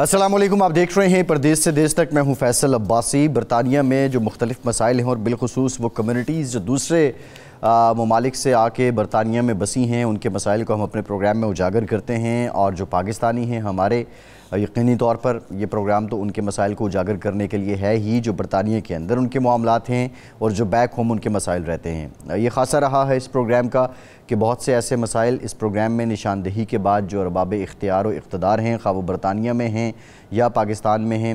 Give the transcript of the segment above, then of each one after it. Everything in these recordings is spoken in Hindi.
अस्सलाम वालेकुम, आप देख रहे हैं परदेश से देश तक। मैं हूं फैसल अब्बासी। बरतानिया में जो मुख्तलिफ मसाइल हैं और बिलखुसूस वो कम्यूनिटीज़ जो दूसरे ममालिक से आके बरतानिया में बसी हैं, उनके मसाइल को हम अपने प्रोग्राम में उजागर करते हैं। और जो पाकिस्तानी हैं हमारे, यकीनी तौर पर ये प्रोग्राम तो उनके मसाइल को उजागर करने के लिए है ही, जो बरतानिया के अंदर उनके मामलात हैं और जो बैक होम उनके मसाइल रहते हैं। ये ख़ासा रहा है इस प्रोग्राम का कि बहुत से ऐसे मसाइल इस प्रोग्राम में निशानदही के बाद जो अरबाब इख्तियार और इक़्तिदार हैं, खा वो बरतानिया में हैं या पाकिस्तान में हैं,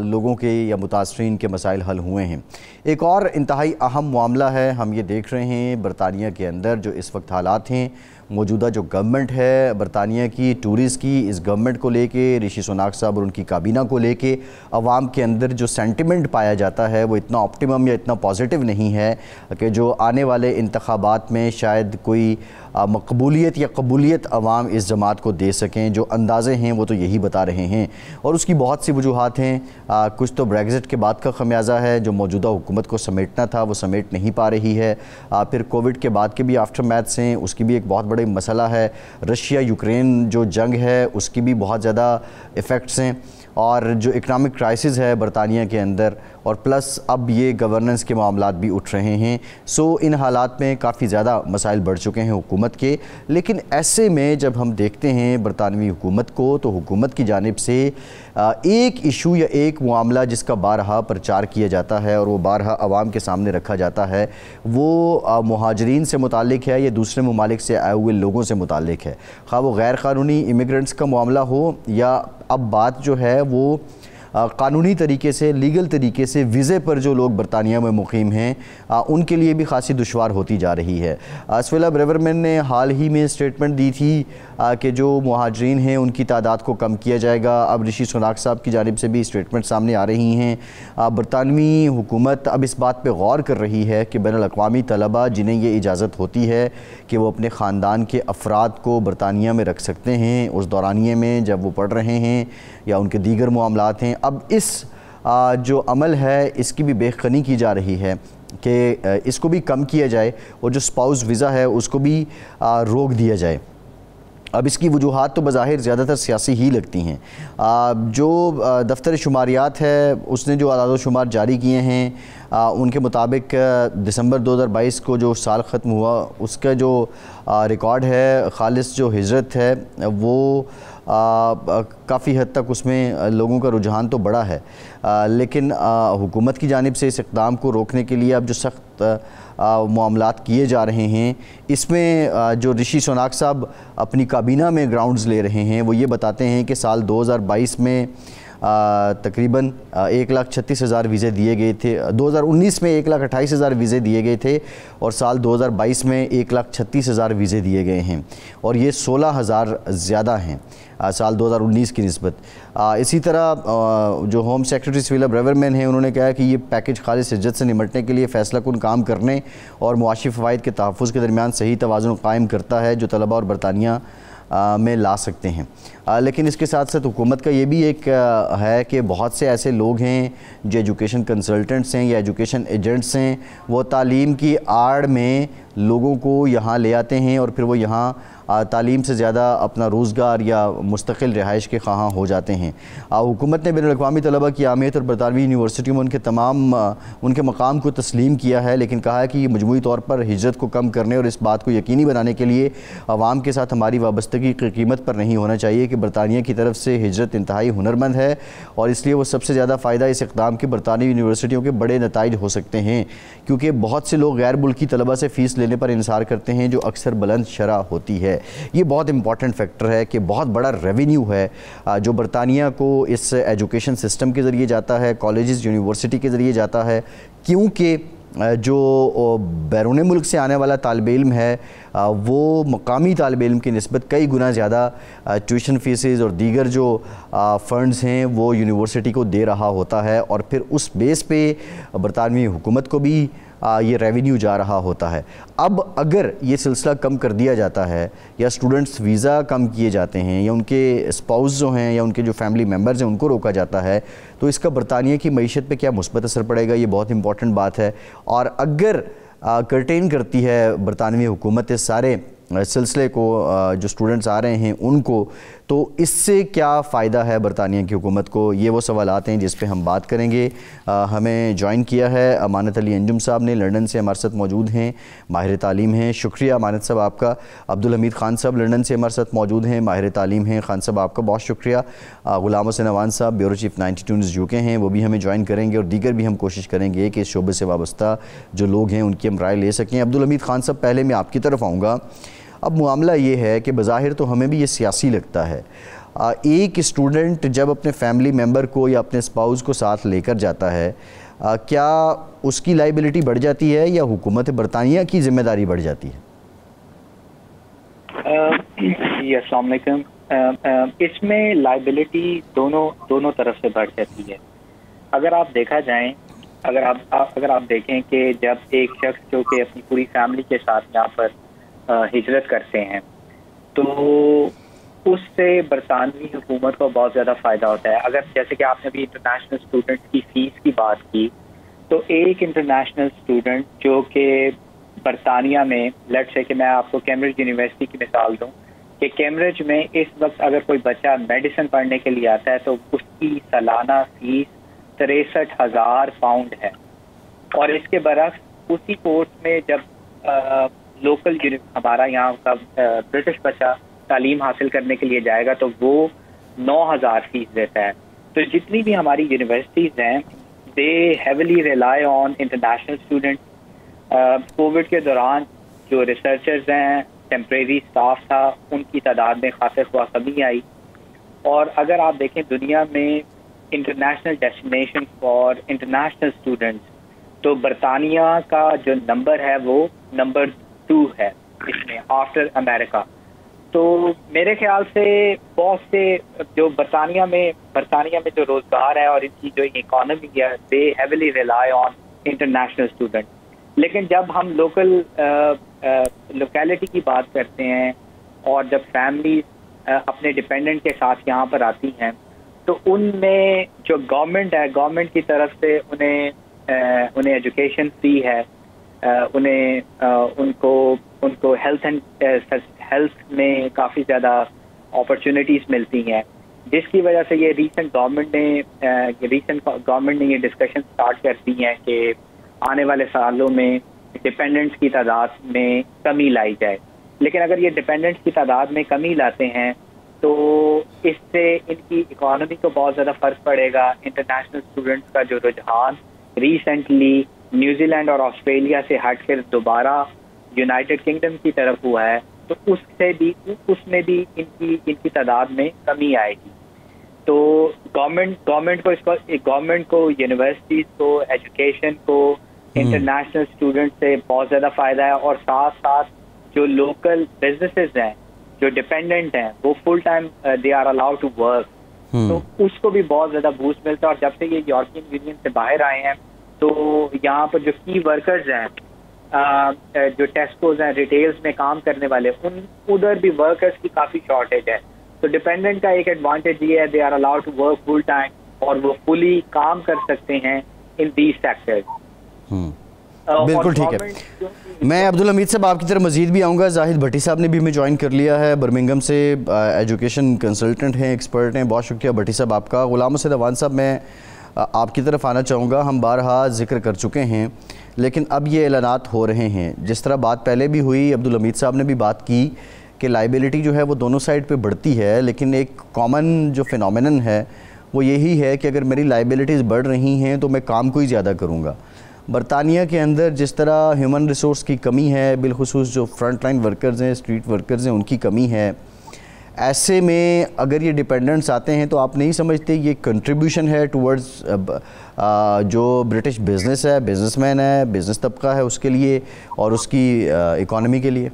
लोगों के या मुतासरीन के मसाइल हल हुए हैं। एक और इंतहाई अहम मामला है, हम ये देख रहे हैं बरतानिया के अंदर जो इस वक्त हालात हैं, मौजूदा जो गवर्नमेंट है बरतानिया की, टूरिस्ट की, इस गवर्नमेंट को लेके ऋषि सुनाक साहब और उनकी काबीना को लेके अवाम के अंदर जो सेंटिमेंट पाया जाता है वो इतना ऑप्टिमम या इतना पॉजिटिव नहीं है कि जो आने वाले इंतखाबात में शायद कोई मकबूलियत या कबूलियत अवाम इस जमात को दे सकें। जो अंदाज़े हैं वो तो यही बता रहे हैं और उसकी बहुत सी वजूहात हैं। कुछ तो ब्रेग्जिट के बाद का खमियाजा है, जो मौजूदा हुकूमत को समेटना था वो समेट नहीं पा रही है। फिर कोविड के बाद के भी आफ्टर मैथ्स हैं, उसकी भी एक बहुत बड़ी मसला है। रशिया यूक्रेन जो जंग है उसकी भी बहुत ज़्यादा इफ़ेक्ट्स हैं और जो इकनॉमिक क्राइसिस है बरतानिया के अंदर, और प्लस अब ये गवर्नेंस के मामलात भी उठ रहे हैं। सो इन हालात में काफ़ी ज़्यादा मसाइल बढ़ चुके हैं हुकूमत के। लेकिन ऐसे में जब हम देखते हैं बरतानवी हुकूमत को, तो हुकूमत की जानिब से एक इशू या एक मामला जिसका बारहा प्रचार किया जाता है और वो बारहा आवाम के सामने रखा जाता है, वो मुहाजिरीन से मुताल्लिक है या दूसरे ममालिक से आए हुए लोगों से मुताल्लिक है। खा वो गैर क़ानूनी इमिग्रेंट्स का मामला हो या अब बात जो है वो कानूनी तरीके से, लीगल तरीके से वीज़े पर जो लोग बरतानिया में मुकीम हैं उनके लिए भी खासी दुश्वार होती जा रही है। स्वेला ब्रेवरमैन ने हाल ही में स्टेटमेंट दी थी कि जो मुहाजिरीन हैं उनकी तादाद को कम किया जाएगा। अब ऋषि सुनाक साहब की जानिब से भी स्टेटमेंट सामने आ रही हैं। बरतानवी हुकूमत अब इस बात पर गौर कर रही है कि बैनुल अक़वामी तलबा जिन्हें ये इजाज़त होती है कि वो अपने ख़ानदान के अफराद को बरतानिया में रख सकते हैं उस दौरानिए में जब वो पढ़ रहे हैं या उनके दीगर मामलात हैं, अब इस जो अमल है इसकी भी बेखनी की जा रही है कि इसको भी कम किया जाए और जो स्पाउस वीज़ा है उसको भी रोक दिया जाए। अब इसकी वजूहात तो बज़ाहिर ज़्यादातर सियासी ही लगती हैं। जो दफ्तर शुमारियात है उसने जो आदाद शुमार जारी किए हैं उनके मुताबिक दिसंबर 2022 को जो साल ख़त्म हुआ उसका जो रिकॉर्ड है, खालिस जो हिजरत है वो काफ़ी हद तक उसमें लोगों का रुझान तो बड़ा है। लेकिन हुकूमत की जानिब से इस इक़दाम को रोकने के लिए अब जो सख्त मामलात किए जा रहे हैं, इसमें जो ऋषि सुनाक साहब अपनी काबीना में ग्राउंड्स ले रहे हैं वो ये बताते हैं कि साल 2022 में तकरीबन 1,36,000 वीज़े दिए गए थे। 2019 में 1,28,000 वीज़े दिए गए थे और साल 2022 में 1,36,000 वीज़े दिए गए हैं और ये 16,000 ज़्यादा हैं साल 2019 की निस्बत। इसी तरह जो होम सेक्रेटरी स्वेला ब्रेवरमैन हैं उन्होंने कहा कि ये पैकेज खालिस हिज्जत से निमटने के लिए फ़ैसला कुन काम करने और मुआशी फ़वाइद के तहफ़्फ़ुज़ के दरमियान सही तवाज़ुन कायम करता है जो तलबा और बरतानिया में ला सकते हैं। लेकिन इसके साथ साथ हुकूमत का ये भी एक है कि बहुत से ऐसे लोग हैं जो एजुकेशन कंसल्टेंट्स हैं या एजुकेशन एजेंट्स हैं, वो तालीम की आड़ में लोगों को यहाँ ले आते हैं और फिर वो यहाँ तालीम से ज़्यादा अपना रोज़गार या मुस्तकिल रिहाइश के ख़्वाहां हो जाते हैं। हुकूमत ने बैनुल अक़वामी तलबा की अहमियत और बरतानवी यूनिवर्सिटी में उनके मकाम को तस्लीम किया है, लेकिन कहा है कि मजमूई तौर पर हिजरत को कम करने और इस बात को यकीनी बनाने के लिए अवाम के साथ हमारी वाबस्तगी की कीमत पर नहीं होना चाहिए कि बरतानिया की तरफ से हिजरत इंतहाई हुनरमंद है और इसलिए वो सबसे ज़्यादा फ़ायदा इस इक़दाम के बरतानवी यूनिवर्सिटियों के बड़े नताइज हो सकते हैं, क्योंकि बहुत से लोग गैर मुल्की तलबा से फ़ीस लेने पर इंसार करते हैं जो अक्सर बुलंद शरह होती है। ये बहुत इंपॉर्टेंट फैक्टर है कि बहुत बड़ा रेवेन्यू है जो बरतानिया को इस एजुकेशन सिस्टम के ज़रिए जाता है, कॉलेजेस यूनिवर्सिटी के ज़रिए जाता है, क्योंकि जो बैरून मुल्क से आने वाला तालिब इल्म है वो मकामी तालिब इल्म की निस्बत कई गुना ज़्यादा ट्यूशन फ़ीसेस और दीगर जो फ़ंड्स हैं वो यूनिवर्सिटी को दे रहा होता है और फिर उस बेस पे बरतानवी हुकूमत को भी ये रेवेन्यू जा रहा होता है। अब अगर ये सिलसिला कम कर दिया जाता है या स्टूडेंट्स वीज़ा कम किए जाते हैं या उनके स्पाउस जो हैं या उनके जो फैमिली मेम्बर्स हैं उनको रोका जाता है, तो इसका बरतानिया की मईशत पे क्या मुस्बत असर पड़ेगा, ये बहुत इंपॉर्टेंट बात है। और अगर कर्टेन करती है बरतानवी हुकूमत इस सारे सिलसिले को जो स्टूडेंट्स आ रहे हैं उनको, तो इससे क्या फ़ायदा है बरतानिया की हुकूमत को, ये वो सवाल आते हैं जिस पे हम बात करेंगे। हमें ज्वाइन किया है अमानत अली अंजुम साहब ने, लंदन से हमारे साथ मौजूद हैं, माहिर तालीम हैं। शुक्रिया अमानत साहब आपका। अब्दुल हमीद ख़ान साहब लंदन से हमारे साथ मौजूद हैं, माहिर तालीम हैं। ख़ान साहब आपका बहुत शुक्रिया। ग़ुलाम हुसैन अवान साहब ब्यूरो चीफ़ 92 न्यूज़ यूके हैं, वो भी हमें ज्वाइन करेंगे और दीगर भी हम कोशिश करेंगे कि इस शोबे से वाबस्ता जो लोग हैं उनकी हम राय ले सकें। अब्दुल हमीद ख़ान साहब, पहले मैं आपकी तरफ आऊँगा। अब मामला ये है कि बज़ाहिर तो हमें भी ये सियासी लगता है, एक स्टूडेंट जब अपने फैमिली मेम्बर को या अपने स्पाउस को साथ लेकर जाता है, क्या उसकी लाइबिलिटी बढ़ जाती है या हुकूमत बरतानिया की ज़िम्मेदारी बढ़ जाती है? अस्सलाम वालेकुम। इसमें लाइबिलिटी दोनों तरफ से बढ़ जाती है। अगर आप देखा जाए, अगर आप देखें कि जब एक शख्स जो कि अपनी पूरी फैमिली के साथ यहाँ पर हिजरत करते हैं तो उससे बरतानवी हुकूमत को बहुत ज़्यादा फ़ायदा होता है। अगर जैसे कि आपने भी इंटरनेशनल स्टूडेंट की फ़ीस की बात की, तो एक इंटरनेशनल स्टूडेंट जो कि बरतानिया में, लेट्स से कि मैं आपको कैम्ब्रिज यूनिवर्सिटी की मिसाल दूं कि कैम्ब्रिज में इस वक्त अगर कोई बच्चा मेडिसिन पढ़ने के लिए आता है तो उसकी सालाना फ़ीस 63,000 पाउंड है। और इसके बरक्स उसी कोर्स में जब लोकल हमारा यहाँ का ब्रिटिश बच्चा तालीम हासिल करने के लिए जाएगा तो वो 9,000 फीस देता है। तो जितनी भी हमारी यूनिवर्सिटीज़ हैं, they heavily rely on international student. Covid के दौरान जो रिसर्चर्स हैं, टेम्परेरी स्टाफ था, उनकी तादाद में खासे ख्वाह कमी आई। और अगर आप देखें दुनिया में international destination for international students, तो बरतानिया का जो नंबर है वो नंबर 2 है इसमें, आफ्टर अमेरिका। तो मेरे ख्याल से बहुत से जो बरतानिया में जो रोज़गार है और इनकी जो इकोनॉमी है, they heavily rely on international student. लेकिन जब हम लोकेलिटी की बात करते हैं और जब फैमिली अपने डिपेंडेंट के साथ यहाँ पर आती हैं, तो उनमें जो गवर्नमेंट है, गवर्नमेंट की तरफ से उन्हें एजुकेशन फ्री है, उनको हेल्थ में काफ़ी ज़्यादा अपॉर्चुनिटीज़ मिलती हैं, जिसकी वजह से ये रीसेंट गवर्नमेंट ने ये डिस्कशन स्टार्ट कर दी है कि आने वाले सालों में डिपेंडेंट्स की तादाद में कमी लाई जाए। लेकिन अगर ये डिपेंडेंट्स की तादाद में कमी लाते हैं तो इससे इनकी इकोनॉमी को बहुत ज़्यादा फ़र्क पड़ेगा। इंटरनेशनल स्टूडेंट्स का जो रुझान रिसेंटली न्यूजीलैंड और ऑस्ट्रेलिया से हटकर दोबारा यूनाइटेड किंगडम की तरफ हुआ है, तो उसमें भी इनकी तादाद में कमी आएगी। तो गवर्नमेंट को यूनिवर्सिटीज़ को, एजुकेशन को, इंटरनेशनल स्टूडेंट से बहुत ज़्यादा फ़ायदा है। और साथ साथ जो लोकल बिजनेसेस हैं, जो डिपेंडेंट हैं, वो full time they are allowed to work, तो उसको भी बहुत ज़्यादा बूस्ट मिलता है। और जब से ये यूरोपियन यूनियन से बाहर आए हैं तो यहाँ पर जो की वर्कर्स हैं, जो टेस्कोज हैं, रिटेल्स में काम करने वाले, उधर भी वर्कर्स की काफ़ी शॉर्टेज है। तो डिपेंडेंट का एक एडवांटेज ये है, they are allowed to work full time और वो फुली काम कर सकते हैं इन दीज सेक्टर्स। बिल्कुल ठीक है। मैं अब्दुल हमीद साहब आपकी तरफ मजीद भी आऊँगा। जाहिद भट्टी साहब ने भी हमें ज्वाइन कर लिया है, बर्मिंघम से एजुकेशन कंसल्टेंट हैं, एक्सपर्ट हैं। बहुत शुक्रिया भट्टी साहब आपका। ग़ुलाम हुसैन अवान साहब, मैं आपकी तरफ आना चाहूँगा। हम बारहा जिक्र कर चुके हैं, लेकिन अब ये ऐलानात हो रहे हैं, जिस तरह बात पहले भी हुई, अब्दुल हमीद साहब ने भी बात की कि लाइबिलिटी जो है वो दोनों साइड पे बढ़ती है, लेकिन एक कॉमन जो फिनोमेनन है वो यही है कि अगर मेरी लाइबिलिटीज़ बढ़ रही हैं तो मैं काम को ही ज़्यादा करूँगा। बरतानिया के अंदर जिस तरह ह्यूमन रिसोर्स की कमी है, बिलखुसूस जो फ्रंट लाइन वर्कर्स हैं, स्ट्रीट वर्कर्स हैं, उनकी कमी है, ऐसे में अगर ये डिपेंडेंट्स आते हैं तो आप नहीं समझते ये कंट्रीब्यूशन है टुवर्ड्स जो ब्रिटिश बिज़नेस है, बिजनेसमैन है, बिज़नेस तबका है, उसके लिए और उसकी इकॉनमी के लिए?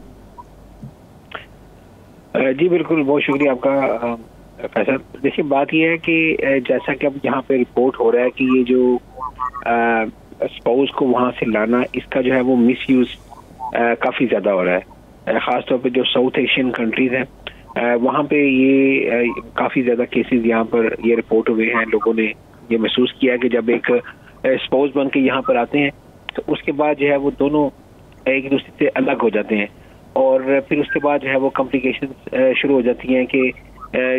जी बिल्कुल, बहुत शुक्रिया आपका फैसल। देखिए, बात यह है कि जैसा कि अब यहाँ पे रिपोर्ट हो रहा है कि ये जो स्पाउस को वहाँ से लाना, इसका जो है वो मिसयूज काफ़ी ज़्यादा हो रहा है। ख़ासतौर पे जो साउथ एशियन कंट्रीज़ हैं, वहाँ पे ये काफ़ी ज़्यादा केसेस यहाँ पर ये रिपोर्ट हुए हैं। लोगों ने ये महसूस किया कि जब एक स्पाउस बन के यहाँ पर आते हैं तो उसके बाद जो है वो दोनों एक दूसरे से अलग हो जाते हैं। और फिर उसके बाद जो है वो कॉम्प्लिकेशन शुरू हो जाती हैं कि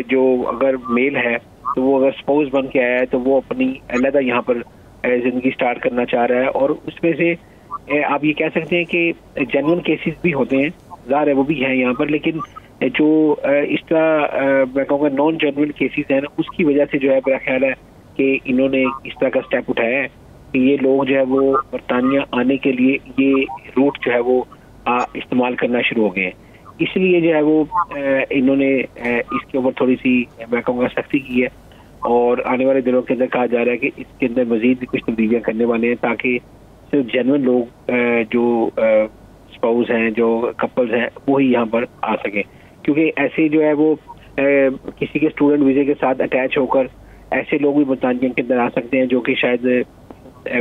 जो अगर मेल है तो वो अगर स्पाउस बन के आया है तो वो अपनी अलग यहाँ पर जिंदगी स्टार्ट करना चाह रहा है। और उसमें से आप ये कह सकते हैं कि जेन्युइन केसेस भी होते हैं, ज़ाहिर है वो भी हैं यहाँ पर, लेकिन जो इस तरह मैं कहूँगा नॉन जेन्युइन केसेस हैं ना, उसकी वजह से जो है मेरा ख्याल है कि इन्होंने इस तरह का स्टेप उठाया है कि ये लोग जो है वो बरतानिया आने के लिए ये रूट जो है वो इस्तेमाल करना शुरू हो गए हैं। इसलिए जो है वो इन्होंने इसके ऊपर थोड़ी सी मैं कहूँगा सख्ती की है और आने वाले दिनों के अंदर कहा जा रहा है कि इसके अंदर मजीद भी कुछ तब्दीलियाँ करने वाले हैं ताकि सिर्फ जेन्युइन लोग जो स्पाउस हैं, जो कपल्स हैं, वो ही यहाँ पर आ सकें। क्योंकि ऐसे जो है वो किसी के स्टूडेंट वीज़े के साथ अटैच होकर ऐसे लोग भी बरतानिया के अंदर आ सकते हैं जो कि शायद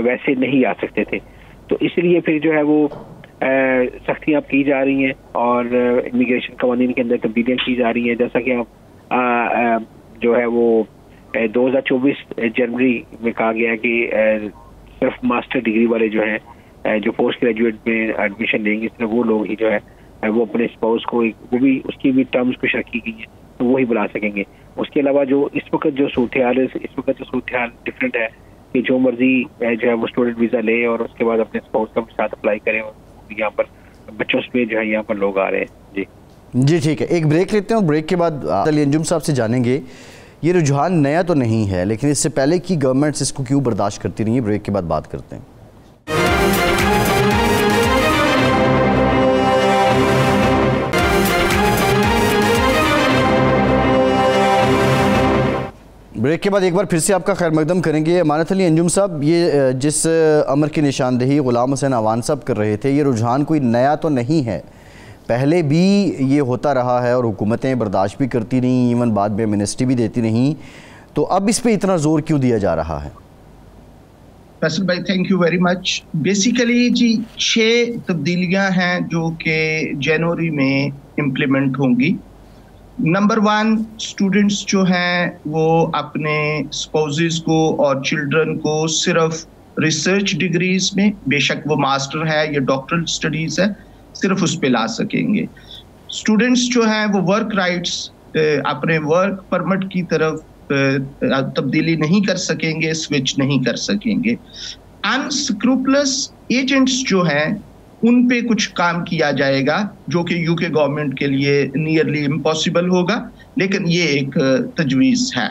वैसे नहीं आ सकते थे। तो इसलिए फिर जो है वो सख्तियाँ की जा रही हैं और इमिग्रेशन कवानीन के अंदर तब्दीलियाँ की जा रही हैं। जैसा कि आप जो है वो 2024 जनवरी में कहा गया है कि सिर्फ मास्टर डिग्री वाले जो हैं जो पोस्ट ग्रेजुएट में एडमिशन लेंगे, सिर्फ वो लोग ही जो है वो अपने स्पाउस को वो भी उसकी भी टर्म्स कुछ रखी गई है तो वो ही बुला सकेंगे। उसके अलावा जो इस वक्त जो सूरत हाल है, इस वक्त जो सूरत हाल डिफरेंट है कि जो मर्जी जो है वो स्टूडेंट वीज़ा ले और उसके बाद अपने स्पाउस का साथ अप्लाई करें और यहाँ पर बच्चों से जो है यहाँ पर लोग आ रहे हैं। जी ठीक है, एक ब्रेक लेते हैं और ब्रेक के बाद अली अंजुम साहब से जानेंगे ये रुझान नया तो नहीं है लेकिन इससे पहले की गवर्नमेंट्स इसको क्यों बर्दाश्त करती रही है। ब्रेक के बाद बात करते हैं। ब्रेक के बाद एक बार फिर से आपका खैर मकदम करेंगे। अमानत अली अंजुम साहब, ये जिस अमर की निशानदेही गुलाम हुसैन अवान साहब कर रहे थे, ये रुझान कोई नया तो नहीं है, पहले भी ये होता रहा है और हुकूमतें बर्दाश्त भी करती रहीं, इवन बाद में मिनिस्ट्री भी देती रहीं, तो अब इस पे इतना ज़ोर क्यों दिया जा रहा है? फैसल भाई thank you very much. Basically जी 6 तब्दीलियां हैं जो कि जनवरी में इम्प्लीमेंट होंगी। नंबर 1, स्टूडेंट्स जो हैं वो अपने स्पाउसेस को और चिल्ड्रन को सिर्फ रिसर्च डिग्रीज में, बेशक वो मास्टर है या डॉक्टरल स्टडीज़ है, सिर्फ उस पे ला सकेंगे। स्टूडेंट्स जो हैं वो वर्क राइट्स अपने वर्क परमिट की तरफ तब्दीली नहीं कर सकेंगे, स्विच नहीं कर सकेंगे। अनस्क्रूपलस एजेंट्स जो हैं उन पे कुछ काम किया जाएगा जो कि यूके गवर्नमेंट के लिए नियरली इम्पॉसिबल होगा, लेकिन ये एक तजवीज़ है।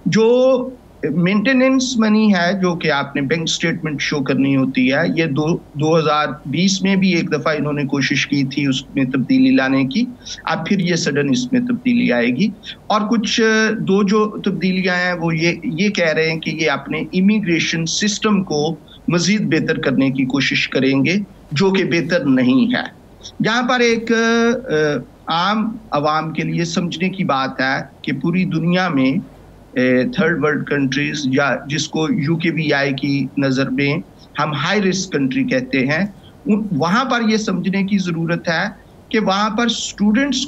जो मेंटेनेंस मनी है जो कि आपने बैंक स्टेटमेंट शो करनी होती है, ये 2020 में भी एक दफ़ा इन्होंने कोशिश की थी उसमें तब्दीली लाने की, अब फिर ये सडन इसमें तब्दीली आएगी। और कुछ 2 जो तब्दीलियां हैं वो ये कह रहे हैं कि ये अपने इमिग्रेशन सिस्टम को मज़ीद बेहतर करने की कोशिश करेंगे जो कि बेहतर नहीं है। यहाँ पर एक आम आवाम के लिए समझने की बात है कि पूरी दुनिया में थर्ड वर्ल्ड कंट्रीज या जिसको यूकेवीआई की नज़र में हम हाई रिस्क कंट्री कहते हैं, वहाँ पर ये समझने की ज़रूरत है कि वहाँ पर स्टूडेंट्स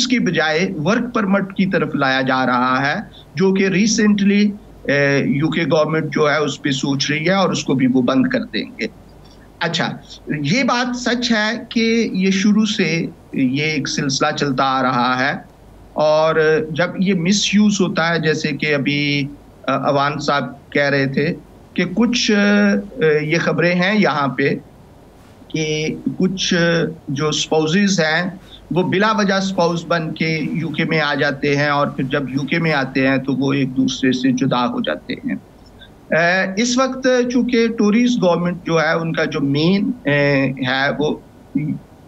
की बजाय वर्क परमिट की तरफ लाया जा रहा है, जो कि रिसेंटली यूके गवर्नमेंट जो है उस पर सोच रही है और उसको भी वो बंद कर देंगे। अच्छा, ये बात सच है कि ये शुरू से ये एक सिलसिला चलता आ रहा है और जब ये मिसयूज होता है, जैसे कि अभी अवान साहब कह रहे थे कि कुछ ये खबरें हैं यहाँ पे कि कुछ जो स्पाउसेस हैं वो बिला वजह स्पाउस बन के यूके में आ जाते हैं और फिर जब यूके में आते हैं तो वो एक दूसरे से जुदा हो जाते हैं। इस वक्त चूंकि टोरीज गवर्नमेंट जो है उनका जो मेन है वो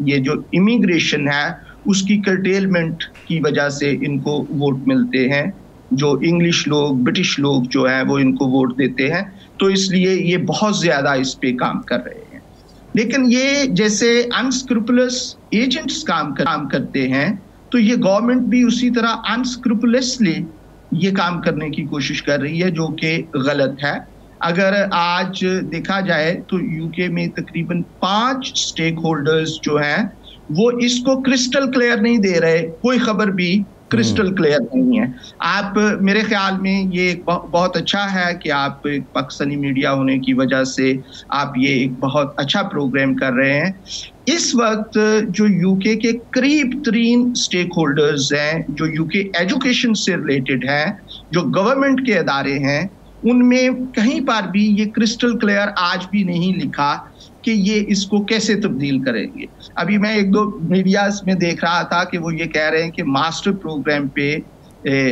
ये जो इमिग्रेशन है उसकी कर्टेलमेंट की वजह से इनको वोट मिलते हैं, जो इंग्लिश लोग, ब्रिटिश लोग जो है वो इनको वोट देते हैं, तो इसलिए ये बहुत ज़्यादा इस पे काम कर रहे हैं। लेकिन ये जैसे अनस्क्रूपुलस एजेंट्स काम करते हैं, तो ये गवर्नमेंट भी उसी तरह अनस्क्रूपुलसली ये काम करने की कोशिश कर रही है, जो कि गलत है। अगर आज देखा जाए तो यूके में तकरीबन 5 स्टेक होल्डर्स जो हैं वो इसको क्रिस्टल क्लियर नहीं दे रहे, कोई खबर भी क्रिस्टल क्लियर नहीं है। आप मेरे ख्याल में ये एक बहुत अच्छा है कि आप एक पाकिस्तानी मीडिया होने की वजह से आप ये एक बहुत अच्छा प्रोग्राम कर रहे हैं। इस वक्त जो यूके के करीब तरीन स्टेक होल्डर्स हैं, जो यूके एजुकेशन से रिलेटेड हैं, जो गवर्नमेंट के अदारे हैं, उनमें कहीं पर भी ये क्रिस्टल क्लियर आज भी नहीं लिखा कि ये इसको कैसे तब्दील करेंगे। अभी मैं एक दो मीडियाज में देख रहा था कि वो ये कह रहे हैं कि मास्टर प्रोग्राम पे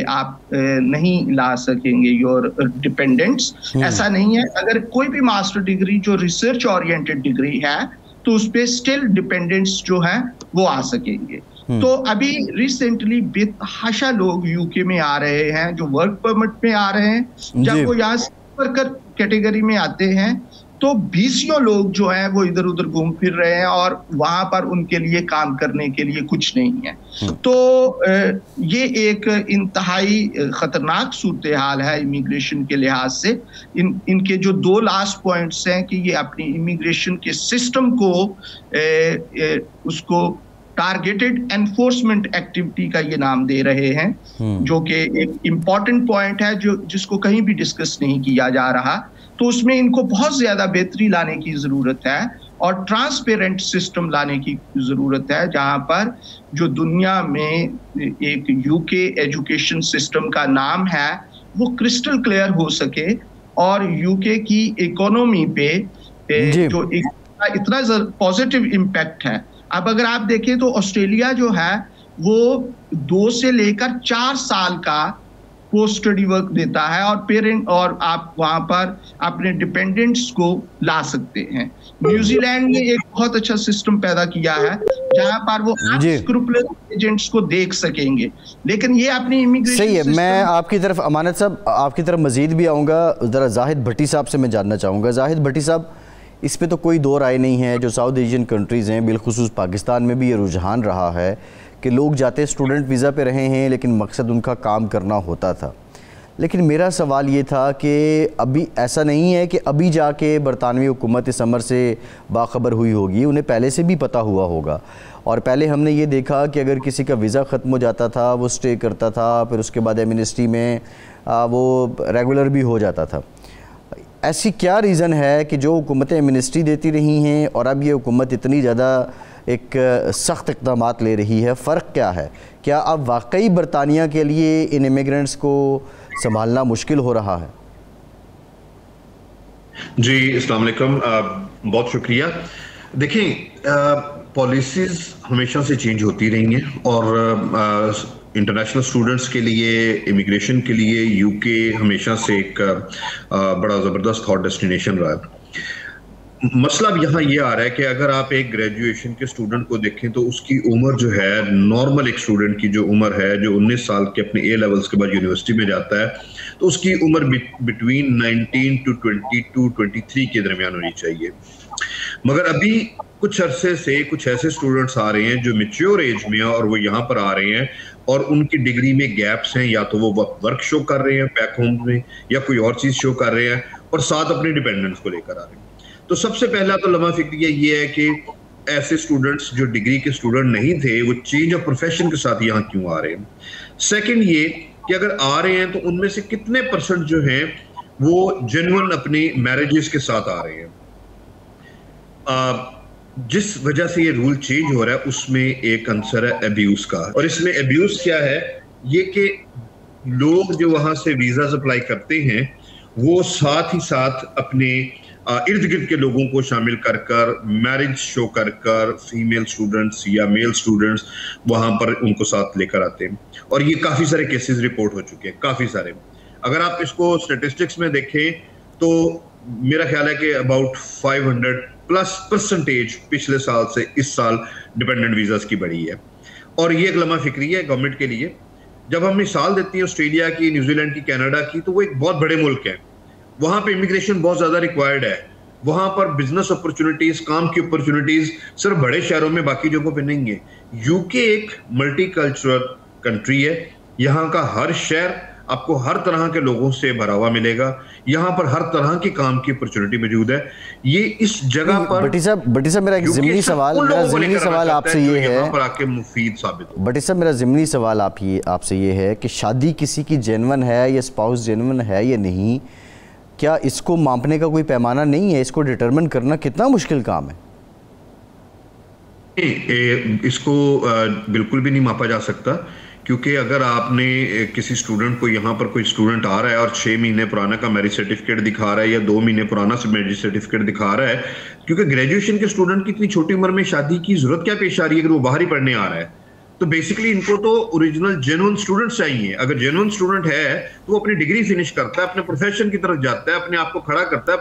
आप नहीं ला सकेंगे योर डिपेंडेंट्स। ऐसा नहीं है। अगर कोई भी मास्टर डिग्री जो रिसर्च ओरिएंटेड डिग्री है तो उस पे स्टिल डिपेंडेंट्स जो हैं वो आ सकेंगे। तो अभी रिसेंटली बेतहाशा लोग यूके में आ रहे हैं जो वर्क परमिट में आ रहे हैं। जब वो यहाँ वर्कर कैटेगरी में आते हैं तो बीसियों लोग जो हैं वो इधर उधर घूम फिर रहे हैं और वहां पर उनके लिए काम करने के लिए कुछ नहीं है। तो ये एक इंतहाई खतरनाक सूरत हाल है इमिग्रेशन के लिहाज से। इनके जो दो लास्ट पॉइंट्स हैं कि ये अपनी इमिग्रेशन के सिस्टम को उसको टारगेटेड एनफोर्समेंट एक्टिविटी का ये नाम दे रहे हैं, जो कि एक इम्पॉर्टेंट पॉइंट है जो जिसको कहीं भी डिस्कस नहीं किया जा रहा। तो उसमें इनको बहुत ज्यादा बेहतरी लाने की जरूरत है और ट्रांसपेरेंट सिस्टम लाने की जरूरत है, जहां पर जो दुनिया में एक यूके एजुकेशन सिस्टम का नाम है वो क्रिस्टल क्लियर हो सके और यूके की इकोनॉमी पे जो इतना पॉजिटिव इम्पैक्ट है। अब अगर आप देखें तो ऑस्ट्रेलिया जो है वो 2 से लेकर 4 साल का पोस्ट स्टडी वर्क देता है और पेरेंट और आप वहां पर अपने डिपेंडेंट्स को ला सकते हैं। न्यूजीलैंड ने एक बहुत अच्छा सिस्टम पैदा किया है जहां पर वो अनस्क्रूपुलस एजेंट्स को देख सकेंगे, लेकिन ये अपनी इमिग्रेशन सही है। मैं आपकी तरफ अमानत साहब आपकी तरफ मजीद भी आऊँगा। ज़रा जाहिद भट्टी साहब से मैं जानना चाहूँगा। जाहिद भट्टी साहब, इस पे तो कोई दो राय नहीं है, जो साउथ एशियन कंट्रीज़ हैं, बिलखुसूस पाकिस्तान में भी ये रुझान रहा है कि लोग जाते स्टूडेंट वीज़ा पे रहे हैं लेकिन मकसद उनका काम करना होता था। लेकिन मेरा सवाल ये था कि अभी ऐसा नहीं है कि अभी जाके बरतानवी हुकूमत इस अमर से बाखबर हुई होगी, उन्हें पहले से भी पता हुआ होगा। और पहले हमने ये देखा कि अगर किसी का वीज़ा ख़त्म हो जाता था वो स्टे करता था, फिर उसके बाद एमनेस्टी में वो रेगुलर भी हो जाता था। ऐसी क्या रीज़न है कि जो हुकूमतें एमनेस्टी देती रही हैं और अब ये हुकूमत इतनी ज़्यादा एक सख्त इक़दामात ले रही है? फ़र्क क्या है? क्या अब वाकई बरतानिया के लिए इन इमिग्रेंट्स को संभालना मुश्किल हो रहा है? जी अस्सलाम वालेकुम, बहुत शुक्रिया। देखें, पॉलिसीज़ हमेशा से चेंज होती रही हैं और इंटरनेशनल स्टूडेंट्स के लिए, इमिग्रेशन के लिए यूके हमेशा से एक बड़ा ज़बरदस्त हॉट डेस्टिनेशन रहा है। मसला अब यहाँ ये आ रहा है कि अगर आप एक ग्रेजुएशन के स्टूडेंट को देखें तो उसकी उम्र जो है, नॉर्मल एक स्टूडेंट की जो उम्र है, जो 19 साल के अपने ए लेवल्स के बाद यूनिवर्सिटी में जाता है, तो उसकी उम्र बिटवीन 19 to 22, 23 के दरमियान होनी चाहिए। मगर अभी कुछ अरसे से कुछ ऐसे स्टूडेंट्स आ रहे हैं जो मैच्योर एज में हैं और वो यहाँ पर आ रहे हैं और उनकी डिग्री में गैप्स हैं, या तो वो वर्क शो कर रहे हैं बैक होम में या कोई और चीज़ शो कर रहे हैं और साथ अपने डिपेंडेंट्स को लेकर आ रहे हैं। तो सबसे पहला तो लम्हा फिक्रिया ये है कि ऐसे स्टूडेंट्स जो डिग्री के स्टूडेंट नहीं थे वो चेंज ऑफ प्रोफेशन के साथ यहाँ क्यों आ रहे हैं। सेकंड ये कि अगर आ रहे हैं तो उनमें से कितने परसेंट जो हैं वो जेन्युइन अपनी मैरिजेस के साथ आ रहे हैं। जिस वजह से ये रूल चेंज हो रहा है उसमें एक आंसर है अब्यूज का। और इसमें अब्यूज क्या है, ये कि लोग जो वहां से वीजा अप्लाई करते हैं वो साथ ही साथ अपने इर्द गिर्द के लोगों को शामिल कर कर मैरिज शो कर कर फीमेल स्टूडेंट्स या मेल स्टूडेंट्स वहां पर उनको साथ लेकर आते हैं। और ये काफ़ी सारे केसेस रिपोर्ट हो चुके हैं, काफ़ी सारे। अगर आप इसको स्टेटिस्टिक्स में देखें तो मेरा ख्याल है कि अबाउट 500+% पिछले साल से इस साल डिपेंडेंट वीज़ास की बढ़ी है। और ये एक लम्हा फिक्री है गवर्नमेंट के लिए। जब हम मिसाल देती हैं ऑस्ट्रेलिया की, न्यूजीलैंड की, कनाडा की, तो वो एक बहुत बड़े मुल्क है, वहां पे इमिग्रेशन बहुत ज्यादा रिक्वायर्ड है। वहां पर बिजनेस अपॉर्चुनिटीज, काम की अपॉर्चुनिटीज सिर्फ बड़े शहरों में, बाकी जगहों पे नहीं है। यूके एक मल्टी कल्चरल कंट्री है, यहाँ का हर शहर आपको हर तरह के लोगों से भरा हुआ मिलेगा। यहाँ पर हर तरह की काम की अपॉर्चुनिटी मौजूद है। ये इस जगह पर भट्टी साहब मेरा एक ज़िमनी सवाल आपसे ये है, यहाँ पर आके मुफीद साबित हो। भट्टी साहब मेरा ज़िमनी सवाल आपसे ये है कि शादी किसी की जेन्युइन है या स्पाउस जेन्युइन है या नहीं, क्या इसको मापने का कोई पैमाना नहीं है? इसको डिटरमिन करना कितना मुश्किल काम है? इसको बिल्कुल भी नहीं मापा जा सकता, क्योंकि अगर आपने किसी स्टूडेंट को, यहाँ पर कोई स्टूडेंट आ रहा है और 6 महीने पुराना का मैरिज सर्टिफिकेट दिखा रहा है या 2 महीने पुराना मैरिज सर्टिफिकेट दिखा रहा है, क्योंकि ग्रेजुएशन के स्टूडेंट की इतनी छोटी उम्र में शादी की जरूरत क्या पेश आ रही है अगर वो बाहर ही पढ़ने आ रहा है? तो बेसिकली इनको तो ओरिजिनल जेन्युइन स्टूडेंट चाहिए। अगर जेन्युइन स्टूडेंट है तो वो अपनी डिग्री फिनिश करता है, अपने प्रोफेशन की तरफ जाता है, अपने आप को खड़ा करता है,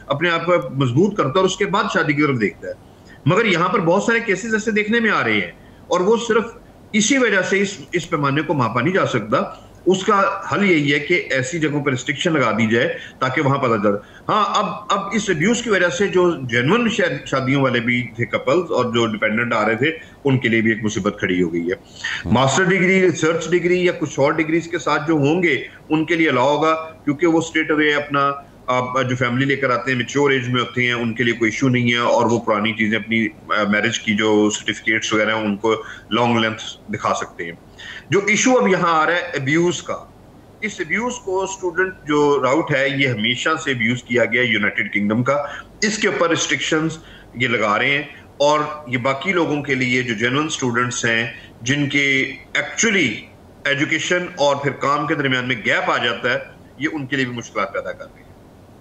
अपने आप को मजबूत करता है और उसके बाद शादी की तरफ देखता है। मगर यहाँ पर बहुत सारे केसेस ऐसे देखने में आ रहे हैं और वो सिर्फ इसी वजह से इस पैमाने को मापा नहीं जा सकता। उसका हल यही है कि ऐसी जगहों पर रिस्ट्रिक्शन लगा दी जाए ताकि वहां पता चले। हाँ, अब इस अब्यूज की वजह से जो जेन्युइन शादियों वाले भी थे कपल्स और जो डिपेंडेंट आ रहे थे, उनके लिए भी एक मुसीबत खड़ी हो गई है। मास्टर डिग्री, रिसर्च डिग्री या कुछ और डिग्रीज के साथ जो होंगे उनके लिए अलाउ होगा, क्योंकि वो स्ट्रेट अवे अपना जो फैमिली लेकर आते हैं, मैच्योर एज में होते हैं, उनके लिए कोई इशू नहीं है और वो पुरानी चीजें अपनी मैरिज की जो सर्टिफिकेट्स वगैरह हैं उनको लॉन्ग लेंथ दिखा सकते हैं। जो इशू अब यहाँ आ रहा है अब्यूज का, इस अब्यूज को स्टूडेंट जो राउट है ये हमेशा से अब्यूज किया गया यूनाइटेड किंगडम का। इसके ऊपर रिस्ट्रिक्शंस ये लगा रहे हैं और ये बाकी लोगों के लिए जो जेन्युइन स्टूडेंट्स हैं जिनके एक्चुअली एजुकेशन और फिर काम के दरमियान में गैप आ जाता है, ये उनके लिए भी मुश्किल पैदा कर रहे हैं।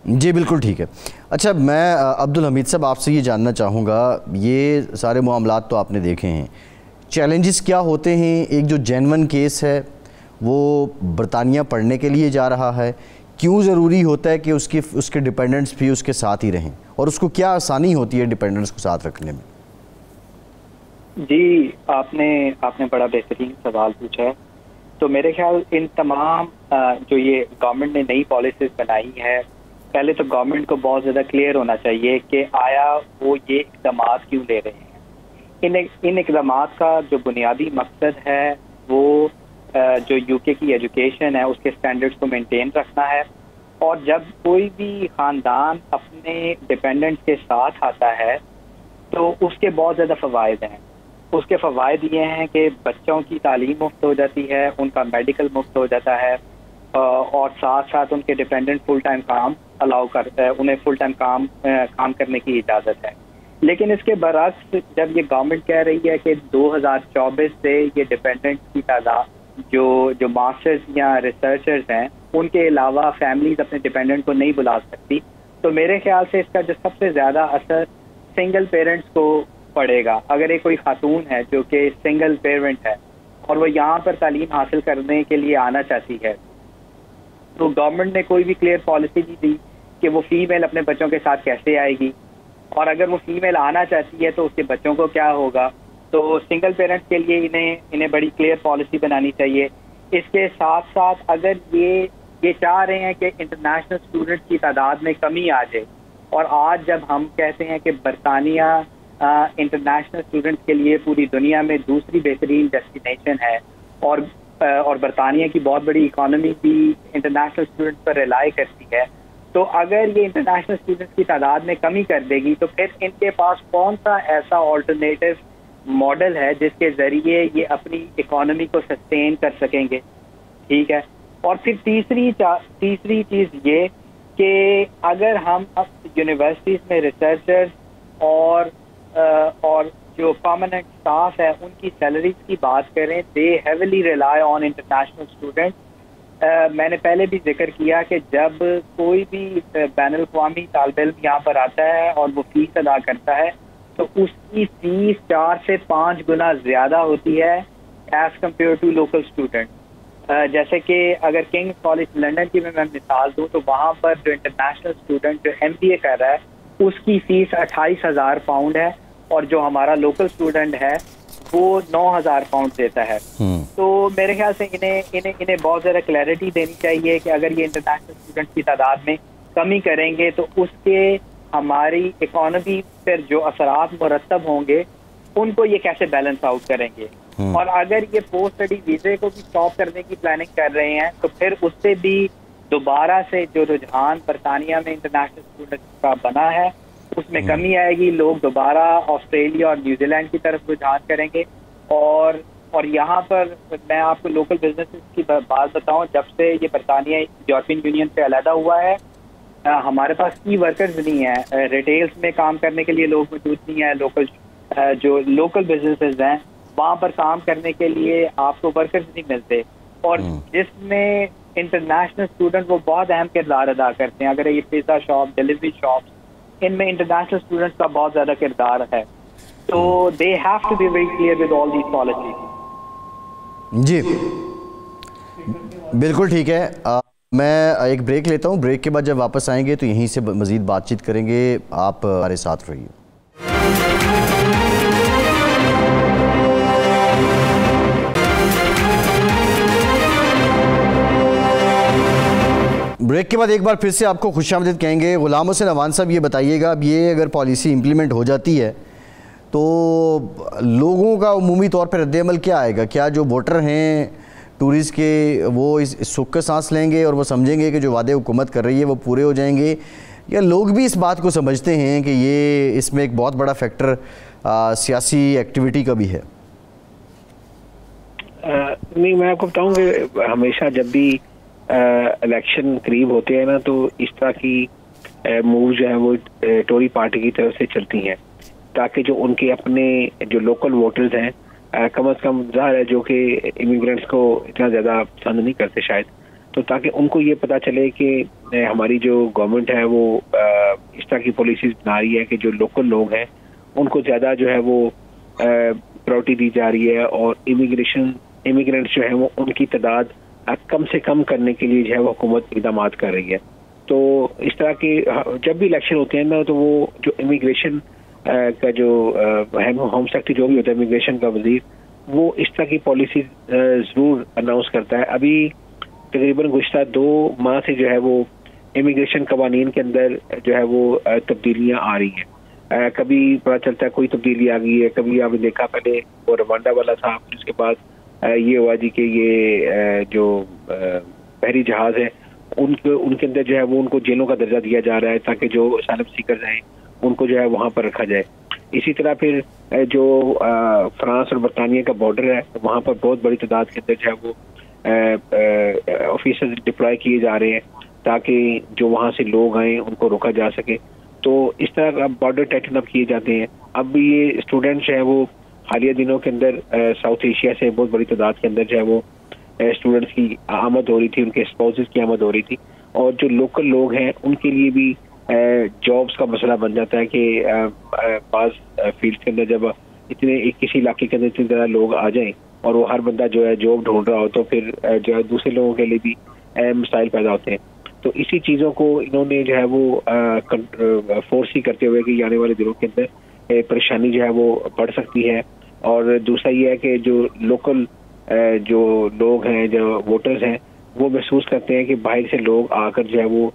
जी बिल्कुल ठीक है। अच्छा, मैं अब्दुल हमीद साहब आपसे ये जानना चाहूँगा, ये सारे मामलात तो आपने देखे हैं, चैलेंजेस क्या होते हैं? एक जो जेन्युइन केस है वो बरतानिया पढ़ने के लिए जा रहा है, क्यों ज़रूरी होता है कि उसके डिपेंडेंट्स भी उसके साथ ही रहें और उसको क्या आसानी होती है डिपेंडेंट्स को साथ रखने में? जी, आपने बड़ा बेहतरीन सवाल पूछा है। तो मेरे ख्याल इन तमाम जो ये गवर्नमेंट ने नई पॉलिसीज बनाई है, पहले तो गवर्नमेंट को बहुत ज़्यादा क्लियर होना चाहिए कि आया वो ये इक़दाम क्यों ले रहे हैं। इन इक़दाम का जो बुनियादी मकसद है वो जो यूके की एजुकेशन है उसके स्टैंडर्ड्स को मेंटेन रखना है। और जब कोई भी ख़ानदान अपने डिपेंडेंट्स के साथ आता है तो उसके बहुत ज़्यादा फ़वाइद हैं। उसके फ़वाइद ये हैं कि बच्चों की तालीम मुफ्त हो जाती है, उनका मेडिकल मुफ्त हो जाता है और साथ साथ उनके डिपेंडेंट फुल टाइम काम अलाउ करता है, उन्हें फुल टाइम काम करने की इजाज़त है। लेकिन इसके बरअक्स जब ये गवर्नमेंट कह रही है कि 2024 से ये डिपेंडेंट की तादाद जो मास्टर्स या रिसर्चर्स हैं उनके अलावा फैमिलीज अपने डिपेंडेंट को नहीं बुला सकती, तो मेरे ख्याल से इसका जो सबसे ज़्यादा असर सिंगल पेरेंट्स को पड़ेगा। अगर एक कोई खातून है जो कि सिंगल पेरेंट है और वो यहाँ पर तालीम हासिल करने के लिए आना चाहती है, तो गवर्नमेंट ने कोई भी क्लियर पॉलिसी नहीं दी कि वो फीमेल अपने बच्चों के साथ कैसे आएगी, और अगर वो फीमेल आना चाहती है तो उसके बच्चों को क्या होगा। तो सिंगल पेरेंट्स के लिए इन्हें बड़ी क्लियर पॉलिसी बनानी चाहिए। इसके साथ साथ अगर ये चाह रहे हैं कि इंटरनेशनल स्टूडेंट्स की तादाद में कमी आ जाए, और आज जब हम कहते हैं कि बरतानिया इंटरनेशनल स्टूडेंट्स के लिए पूरी दुनिया में दूसरी बेहतरीन डेस्टिनेशन है और बरतानिया की बहुत बड़ी इकोनॉमी भी इंटरनेशनल स्टूडेंट्स पर रिलाई करती है, तो अगर ये इंटरनेशनल स्टूडेंट्स की तादाद में कमी कर देगी तो फिर इनके पास कौन सा ऐसा ऑल्टरनेटिव मॉडल है जिसके ज़रिए ये अपनी इकोनॉमी को सस्टेन कर सकेंगे। ठीक है। और फिर तीसरी चीज़ ये कि अगर हम अब यूनिवर्सिटीज़ में रिसर्चर्स और जो परमानेंट स्टाफ है उनकी सैलरीज की बात करें, they heavily rely on international students. मैंने पहले भी जिक्र किया कि जब कोई भी बैनुल-अक़वामी तालिब इल्म यहाँ पर आता है और वो फीस अदा करता है तो उसकी फीस 4 से 5 गुना ज़्यादा होती है as compared to local student. जैसे कि अगर किंग्स कॉलेज लंदन की मैं मिसाल दूँ तो वहाँ पर जो इंटरनेशनल स्टूडेंट जो MBA कर रहा है उसकी फ़ीस 28,000 पाउंड है और जो हमारा लोकल स्टूडेंट है वो 9,000 पाउंड देता है। तो मेरे ख्याल से इन्हें बहुत ज़्यादा क्लैरिटी देनी चाहिए कि अगर ये इंटरनेशनल स्टूडेंट्स की तादाद में कमी करेंगे तो उसके हमारी इकोनॉमी पर जो असरात मुरतब होंगे उनको ये कैसे बैलेंस आउट करेंगे। और अगर ये पोस्ट स्टडी वीजे को भी स्टॉप करने की प्लानिंग कर रहे हैं तो फिर उससे भी दोबारा से जो रुझान बरतानिया में इंटरनेशनल स्टूडेंट्स का बना है उसमें कमी आएगी। लोग दोबारा ऑस्ट्रेलिया और न्यूजीलैंड की तरफ रुझान करेंगे। और यहाँ पर मैं आपको लोकल बिजनेसेस की बात बताऊं, जब से ये बरतानिया यूरोपियन यूनियन से अलहदा हुआ है हमारे पास की वर्कर्स नहीं है, रिटेल्स में काम करने के लिए लोग मौजूद नहीं है। जो लोकल बिजनेसेस हैं वहाँ पर काम करने के लिए आपको वर्कर्स नहीं मिलते, और जिसमें इंटरनेशनल स्टूडेंट वो बहुत अहम किरदार अदा करते हैं। अगर ये पिज़्ज़ा शॉप, डिलीवरी शॉप, इनमें इंटरनेशनल स्टूडेंट्स का बहुत ज़्यादा किरदार है। तो they have to be very clear with all these policies. जी बिल्कुल ठीक है। मैं एक ब्रेक लेता हूँ, ब्रेक के बाद जब वापस आएंगे तो यहीं से मज़ीद बातचीत करेंगे। आप हमारे साथ रहिए। ब्रेक के बाद एक बार फिर से आपको खुशामदीद कहेंगे। गुलाम हुसैन अवान साहब, ये बताइएगा, अब ये अगर पॉलिसी इम्प्लीमेंट हो जाती है तो लोगों का उमूमी तौर पर रद्द-ए-अमल क्या आएगा? क्या जो वोटर हैं टूरिस्ट के वो इस सुख का सांस लेंगे और वो समझेंगे कि जो वादे हुकूमत कर रही है वो पूरे हो जाएंगे, या लोग भी इस बात को समझते हैं कि ये इसमें एक बहुत बड़ा फैक्टर सियासी एक्टिविटी का भी है? नहीं, मैं आपको बताऊँ कि हमेशा जब भी इलेक्शन करीब होते हैं ना तो इस तरह की मूव जो है वो टोरी पार्टी की तरफ से चलती हैं, ताकि जो उनके अपने जो लोकल वोटर्स हैं कम से कम ज़ाहिर है जो कि इमिग्रेंट्स को इतना ज़्यादा पसंद नहीं करते शायद, तो ताकि उनको ये पता चले कि हमारी जो गवर्नमेंट है वो इस तरह की पॉलिसीज बना रही है कि जो लोकल लोग हैं उनको ज़्यादा जो है वो प्रायोरिटी दी जा रही है, और इमिग्रेंट्स जो है वो उनकी तादाद कम से कम करने के लिए जो है वो हुकूमत इक़दाम कर रही है। तो इस तरह के जब भी इलेक्शन होते हैं ना तो वो जो इमिग्रेशन का जो होम सेक्रेटरी जो भी होता है इमिग्रेशन का वजीर, वो इस तरह की पॉलिसी ज़रूर अनाउंस करता है। अभी तकरीबन गुज़श्ता 2 माह से जो है वो इमिग्रेशन कवानीन के अंदर जो है वो तब्दीलियाँ आ रही हैं। कभी पता चलता है कोई तब्दीली आ गई है, कभी आपने देखा पहले वो रवांडा वाला था, फिर उसके बाद ये हुआ जी कि ये जो बहरी जहाज़ है उनके अंदर जो है वो उनको जेलों का दर्जा दिया जा रहा है ताकि जो असाइलम सीकर्स हैं उनको जो है वहाँ पर रखा जाए। इसी तरह फिर जो फ्रांस और बरतानिया का बॉर्डर है वहाँ पर बहुत बड़ी तादाद के अंदर जो है वो ऑफिसर्स डिप्लॉय किए जा रहे हैं ताकि जो वहाँ से लोग आए उनको रोका जा सके। तो इस तरह बॉर्डर टाइटन अप किए जाते हैं। अब ये स्टूडेंट्स हैं वो हालिया दिनों के अंदर साउथ एशिया से बहुत बड़ी तादाद के अंदर जो है वो स्टूडेंट्स की आमद हो रही थी, उनके स्पाउसेस की आमद हो रही थी, और जो लोकल लोग हैं उनके लिए भी जॉब्स का मसला बन जाता है कि पास फील्ड के अंदर जब किसी इलाके के अंदर इतने ज़्यादा लोग आ जाएं और वो हर बंदा जो है जॉब ढूंढ रहा हो तो फिर जो है दूसरे लोगों के लिए भी मसाइल पैदा होते हैं। तो इसी चीज़ों को इन्होंने जो है वो फोर्स ही करते हुए कि आने वाले दिनों के अंदर परेशानी जो है वो बढ़ सकती है। और दूसरा ये है कि जो लोकल जो लोग हैं, जो वोटर्स हैं, वो महसूस करते हैं कि बाहर से लोग आकर जो है वो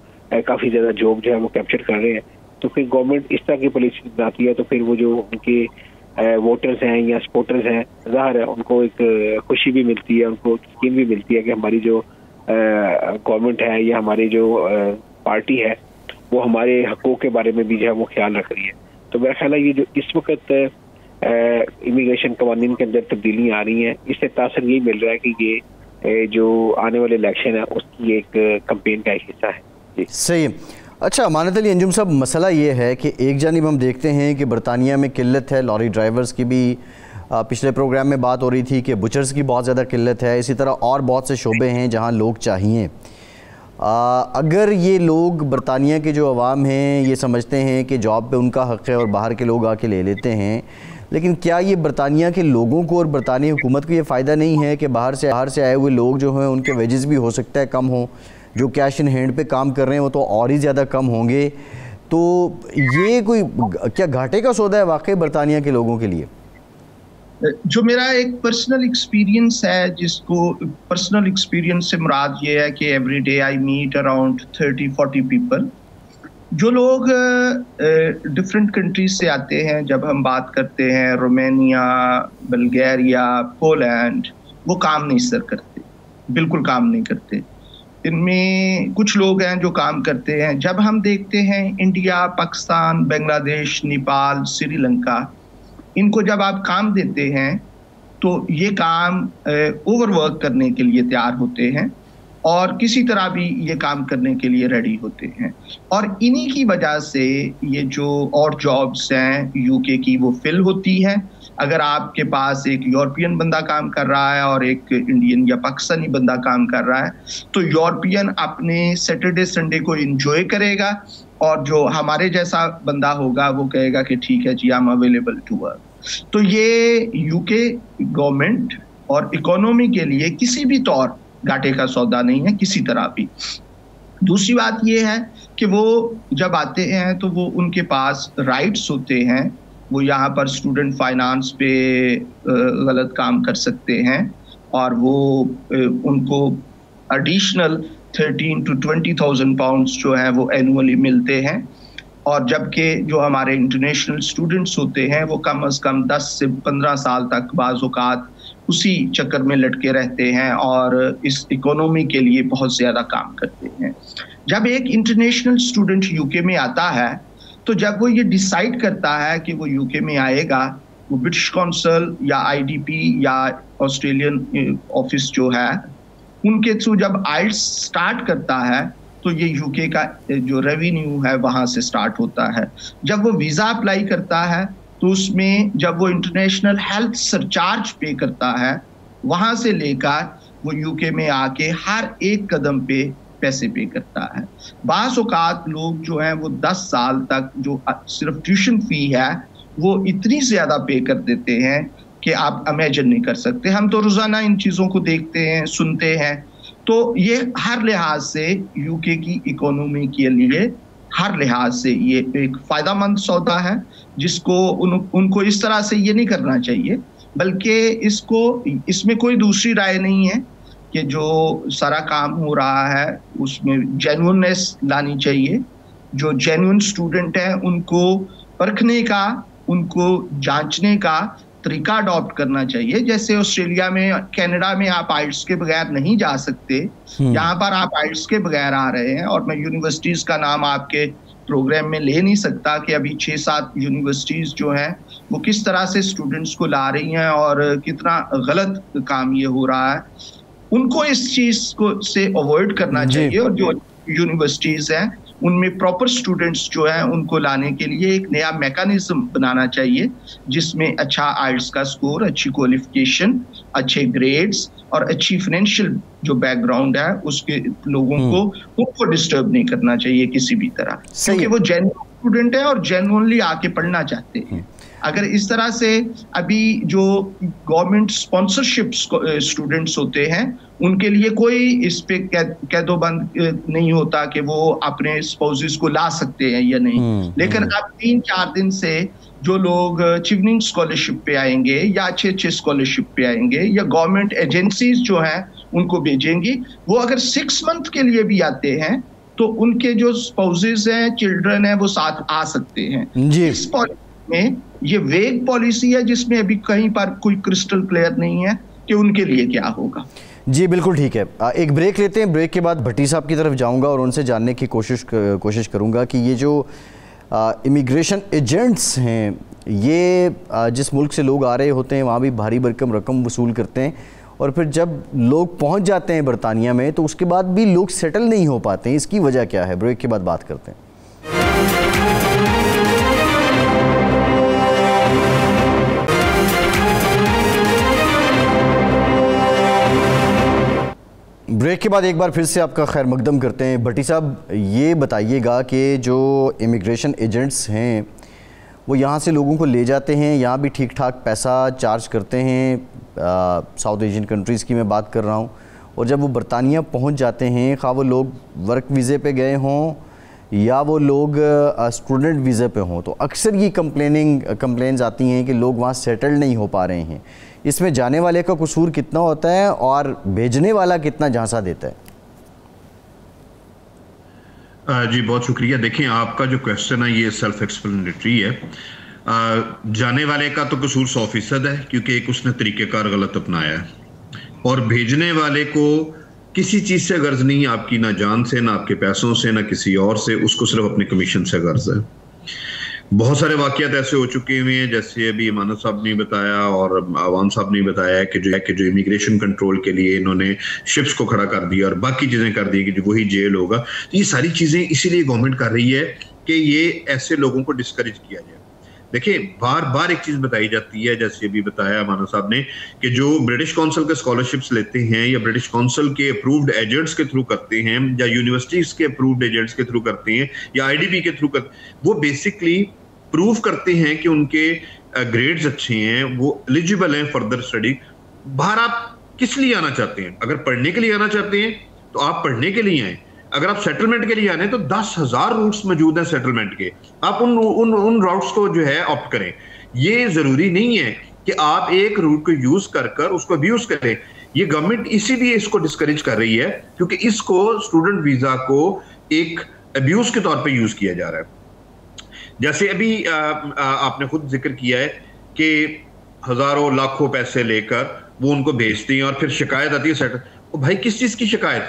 काफ़ी ज़्यादा जॉब जो है वो कैप्चर कर रहे हैं। तो फिर गवर्नमेंट इस तरह की पॉलिसी बनाती है तो फिर वो जो उनके वोटर्स हैं या सपोर्टर्स हैं, ज़ाहिर है उनको एक खुशी भी मिलती है, उनको स्कीम भी मिलती है कि हमारी जो गवर्नमेंट है या हमारी जो पार्टी है वो हमारे हकूक़ के बारे में भी जो है वो ख्याल रख रही है। तो मेरा ख्याल है ये जो इस वक्त इमिग्रेशन कवानीन के अंदर तब्दीलियाँ आ रही हैं, इससे तासर यही मिल रहा है कि ये जो आने वाले इलेक्शन है उसकी एक कैंपेन का एक हिस्सा है। सही। अच्छा अमानत अली अंजुम साहब, मसला ये है कि एक जानिब हम देखते हैं कि बरतानिया में किल्लत है, लॉरी ड्राइवर्स की भी पिछले प्रोग्राम में बात हो रही थी कि बुचर्स की बहुत ज़्यादा किल्लत है। इसी तरह और बहुत से शोबे हैं जहां लोग चाहिए। अगर ये लोग बरतानिया के जो अवाम हैं ये समझते हैं कि जॉब पे उनका हक़ है और बाहर के लोग आके ले लेते हैं, लेकिन क्या ये बरतानिया के लोगों को और बरतानी हुकूमत को ये फ़ायदा नहीं है कि बाहर से आए हुए लोग जो हैं उनके वेजेस भी हो सकता है कम हों, जो कैश इन हैंड पे काम कर रहे हैं वो तो और ही ज़्यादा कम होंगे। तो ये कोई क्या घाटे का सौदा है वाकई बरतानिया के लोगों के लिए? जो मेरा एक पर्सनल एक्सपीरियंस है, जिसको पर्सनल एक्सपीरियंस से मुराद ये है कि every day I meet around 30-40 people, जो लोग डिफरेंट कंट्रीज से आते हैं, जब हम बात करते हैं रोमानिया, बल्गारिया, पोलैंड, वो काम नहीं सर करते, बिल्कुल काम नहीं करते। इनमें कुछ लोग हैं जो काम करते हैं। जब हम देखते हैं इंडिया, पाकिस्तान, बांग्लादेश, नेपाल, श्रीलंका, इनको जब आप काम देते हैं तो ये काम ओवरवर्क करने के लिए तैयार होते हैं और किसी तरह भी ये काम करने के लिए रेडी होते हैं। और इन्हीं की वजह से ये जो और जॉब्स हैं यूके की वो फिल होती हैं। अगर आपके पास एक यूरोपियन बंदा काम कर रहा है और एक इंडियन या पाकिस्तानी बंदा काम कर रहा है, तो यूरोपियन अपने सैटरडे संडे को एंजॉय करेगा और जो हमारे जैसा बंदा होगा वो कहेगा कि ठीक है जी, I am available to work. तो ये यूके गवर्नमेंट और इकोनॉमी के लिए किसी भी तौर घाटे का सौदा नहीं है, किसी तरह भी। दूसरी बात ये है कि वो जब आते हैं तो वो उनके पास राइट्स होते हैं। वो यहाँ पर स्टूडेंट फाइनेंस पे गलत काम कर सकते हैं और वो उनको एडिशनल 13 to 20,000 पाउंड्स जो है वो एनुअली मिलते हैं। और जबकि जो हमारे इंटरनेशनल स्टूडेंट्स होते हैं वो कम से कम 10 से 15 साल तक बाज़ औक़ात उसी चक्कर में लटके रहते हैं और इस इकोनॉमी के लिए बहुत ज़्यादा काम करते हैं। जब एक इंटरनेशनल स्टूडेंट यूके में आता है तो जब वो ये डिसाइड करता है कि वो यूके में आएगा, वो ब्रिटिश कौंसल या आईडीपी या ऑस्ट्रेलियन ऑफिस जो है उनके थ्रू जब आइल्स स्टार्ट करता है तो ये यूके का जो रेवेन्यू है वहाँ से स्टार्ट होता है। जब वो वीज़ा अप्लाई करता है तो उसमें जब वो इंटरनेशनल हेल्थ सरचार्ज पे करता है, वहाँ से लेकर वो यूके में आके हर एक कदम पे पैसे पे करता है। बाज़ औक़ात लोग जो हैं वो 10 साल तक जो सिर्फ ट्यूशन फ़ी है वो इतनी ज़्यादा पे कर देते हैं कि आप इमेजिन नहीं कर सकते। हम तो रोज़ाना इन चीज़ों को देखते हैं, सुनते हैं। तो ये हर लिहाज से यूके की इकोनॉमी के लिए हर लिहाज से ये एक फ़ायदेमंद सौदा है, जिसको उनको इस तरह से ये नहीं करना चाहिए, बल्कि इसमें कोई दूसरी राय नहीं है कि जो सारा काम हो रहा है उसमें जेन्युइननेस लानी चाहिए। जो जेन्युइन स्टूडेंट हैं उनको परखने का, उनको जांचने का तरीका अडॉप्ट करना चाहिए। जैसे ऑस्ट्रेलिया में, कनाडा में आप आइल्स के बगैर नहीं जा सकते, यहाँ पर आप आइल्स के बगैर आ रहे हैं। और मैं यूनिवर्सिटीज़ का नाम आपके प्रोग्राम में ले नहीं सकता कि अभी 6-7 यूनिवर्सिटीज़ जो हैं वो किस तरह से स्टूडेंट्स को ला रही हैं और कितना गलत काम ये हो रहा है। उनको इस चीज़ को से अवॉइड करना चाहिए और जो यूनिवर्सिटीज़ हैं उनमें प्रॉपर स्टूडेंट्स जो हैं उनको लाने के लिए एक नया मैकेनिज्म बनाना चाहिए, जिसमें अच्छा आइल्स का स्कोर, अच्छी क्वालिफिकेशन, अच्छे ग्रेड्स और अच्छी फाइनेंशियल जो बैकग्राउंड है उसके लोगों को उनको डिस्टर्ब नहीं करना चाहिए किसी भी तरह, क्योंकि वो जेन्युइन स्टूडेंट है और जेन्युइनली आके पढ़ना चाहते हैं। अगर इस तरह से अभी जो गवर्नमेंट स्पॉन्सरशिप स्टूडेंट्स होते हैं उनके लिए कोई इस पे कैदोबंद नहीं होता कि वो अपने स्पाउसेस को ला सकते हैं या नहीं। लेकिन अब 3-4 दिन से जो लोग चिवनिंग स्कॉलरशिप पे आएंगे या अच्छे स्कॉलरशिप पे आएंगे या गवर्नमेंट एजेंसीज जो हैं उनको भेजेंगी, वो अगर 6 मंथ के लिए भी आते हैं तो उनके जो स्पाउसेस हैं, चिल्ड्रन हैं, वो साथ आ सकते हैं। इस पॉलिसी में ये वेग पॉलिसी है जिसमें अभी कहीं पर कोई क्रिस्टल क्लियर नहीं है कि उनके लिए क्या होगा। जी बिल्कुल ठीक है। एक ब्रेक लेते हैं, ब्रेक के बाद भट्टी साहब की तरफ जाऊंगा और उनसे जानने की कोशिश करूंगा कि ये जो इमिग्रेशन एजेंट्स हैं ये जिस मुल्क से लोग आ रहे होते हैं वहाँ भी भारी भरकम रकम वसूल करते हैं और फिर जब लोग पहुँच जाते हैं बरतानिया में तो उसके बाद भी लोग सेटल नहीं हो पाते हैं। इसकी वजह क्या है? ब्रेक के बाद बात करते हैं। ब्रेक के बाद एक बार फिर से आपका खैर मकदम करते हैं। भट्टी साहब, ये बताइएगा कि जो इमिग्रेशन एजेंट्स हैं वो यहाँ से लोगों को ले जाते हैं, यहाँ भी ठीक ठाक पैसा चार्ज करते हैं, साउथ एशियन कंट्रीज़ की मैं बात कर रहा हूँ, और जब वो बरतानिया पहुँच जाते हैं, खा वो लोग वर्क वीज़े पे गए हों या वो लोग स्टूडेंट वीज़े पे हों, तो अक्सर ये कंप्लेंट्स आती हैं कि लोग वहाँ सेटल नहीं हो पा रहे हैं। इसमें जाने वाले का कसूर कितना होता है और भेजने वाला कितना झांसा देता है? जी बहुत शुक्रिया। देखें, आपका जो क्वेश्चन है ये सेल्फ एक्सप्लेनेटरी है। जाने वाले का तो कसूर 100% है, क्योंकि एक उसने तरीक़ेकार गलत अपनाया है, और भेजने वाले को किसी चीज से गर्ज नहीं, आपकी ना जान से, ना आपके पैसों से, ना किसी और से, उसको सिर्फ अपनी कमीशन से गर्ज है। बहुत सारे वाकयात ऐसे हो चुके हुए हैं, जैसे अभी इमानत साहब ने बताया और आवान साहब ने बताया कि जो इमिग्रेशन कंट्रोल के लिए इन्होंने शिप्स को खड़ा कर दिया और बाकी चीजें कर दी कि जो वही जेल होगा। तो ये सारी चीजें इसीलिए गवर्नमेंट कर रही है कि ये ऐसे लोगों को डिस्करेज किया जाए। देखिए, बार बार एक चीज बताई जाती है, जैसे अभी बताया मानो साहब ने, कि जो ब्रिटिश काउंसिल के स्कॉलरशिप्स लेते हैं या ब्रिटिश काउंसिल के अप्रूव्ड एजेंट्स के थ्रू करते हैं या यूनिवर्सिटीज के अप्रूव्ड एजेंट्स के थ्रू करते हैं या आईडीपी के थ्रू करते हैं, वो बेसिकली प्रूव करते हैं कि उनके ग्रेड्स अच्छे हैं, वो एलिजिबल हैं फर्दर स्टडी। बाहर आप किस लिए आना चाहते हैं? अगर पढ़ने के लिए आना चाहते हैं तो आप पढ़ने के लिए आए। अगर आप सेटलमेंट के लिए आने तो 10,000 रूट्स मौजूद हैं सेटलमेंट के, आप उन रूट्स को जो है ऑप्ट करें। ये जरूरी नहीं है कि आप एक रूट को यूज कर उसको अब्यूज करें। ये गवर्नमेंट इसीलिए इसको डिस्करेज कर रही है क्योंकि इसको स्टूडेंट वीजा को एक अब्यूज के तौर पे यूज किया जा रहा है। जैसे अभी आपने खुद जिक्र किया है कि हजारों लाखों पैसे लेकर वो उनको भेजती हैं और फिर शिकायत आती है सेटल। भाई, किस चीज की शिकायत?